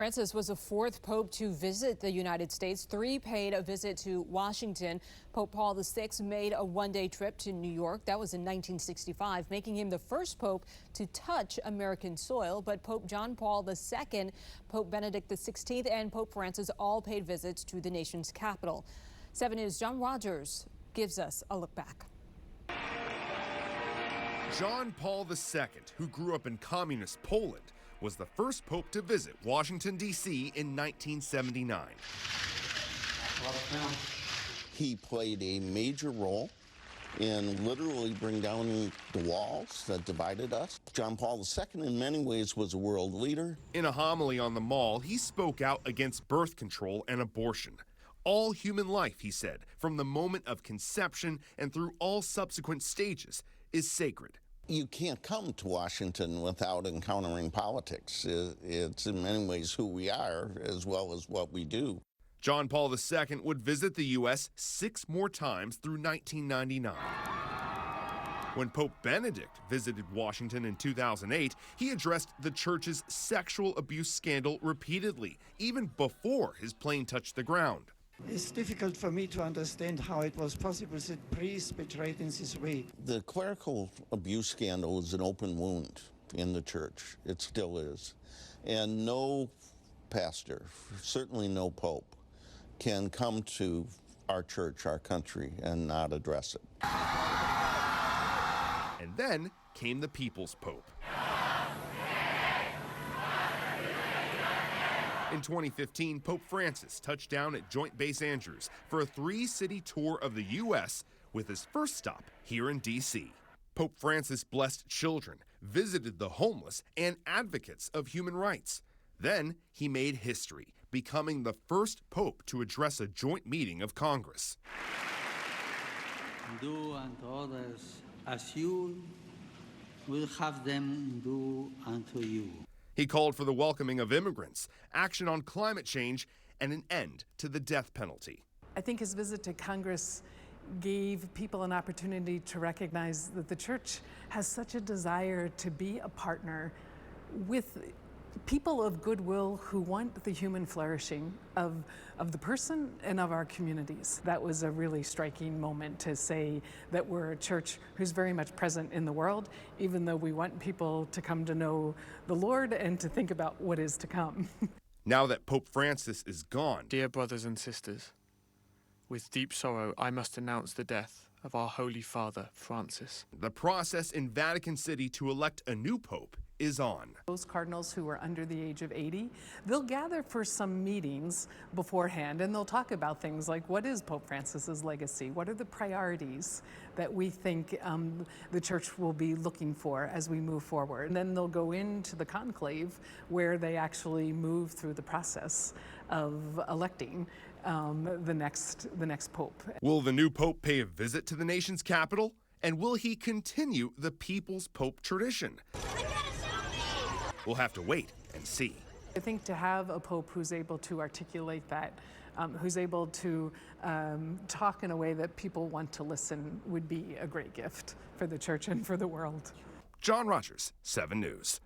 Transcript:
Francis was the fourth pope to visit the United States. Three paid a visit to Washington. Pope Paul VI made a one-day trip to New York. That was in 1965, making him the first pope to touch American soil. But Pope John Paul II, Pope Benedict XVI, and Pope Francis all paid visits to the nation's capital. 7 News' John Rogers gives us a look back. John Paul II, who grew up in communist Poland, was the first pope to visit Washington, D.C. in 1979. He played a major role in literally bringing down the walls that divided us. John Paul II, in many ways, was a world leader. In a homily on the Mall, he spoke out against birth control and abortion. All human life, he said, from the moment of conception and through all subsequent stages, is sacred. You can't come to Washington without encountering politics. It's in many ways who we are as well as what we do. John Paul II would visit the U.S. 6 more times through 1999. When Pope Benedict visited Washington in 2008, he addressed the church's sexual abuse scandal repeatedly, even before his plane touched the ground. It's difficult for me to understand how it was possible that priests betrayed in this way. The clerical abuse scandal is an open wound in the church. It still is. And no pastor, certainly no pope, can come to our church, our country, and not address it. And then came the People's Pope. In 2015, Pope Francis touched down at Joint Base Andrews for a 3-city tour of the U.S. with his first stop here in D.C. Pope Francis blessed children, visited the homeless, and advocates of human rights. Then he made history, becoming the first pope to address a joint meeting of Congress. Do unto others as you will have them do unto you. He called for the welcoming of immigrants, action on climate change, and an end to the death penalty. I think his visit to Congress gave people an opportunity to recognize that the church has such a desire to be a partner with people of goodwill who want the human flourishing of the person and of our communities. That was a really striking moment to say that we're a church who's very much present in the world, even though we want people to come to know the Lord and to think about what is to come. Now that Pope Francis is gone, dear brothers and sisters, with deep sorrow I must announce the death of our Holy Father, Francis. The process in Vatican City to elect a new pope is on. Those cardinals who are under the age of 80, they'll gather for some meetings beforehand, and they'll talk about things like, what is Pope Francis's legacy? What are the priorities that we think the church will be looking for as we move forward? And then they'll go into the conclave where they actually move through the process of electing the next pope. Will the new pope pay a visit to the nation's capital? And will he continue the People's Pope tradition? We'll have to wait and see. I think to have a pope who's able to articulate that, who's able to talk in a way that people want to listen, would be a great gift for the church and for the world. John Rogers, 7 News.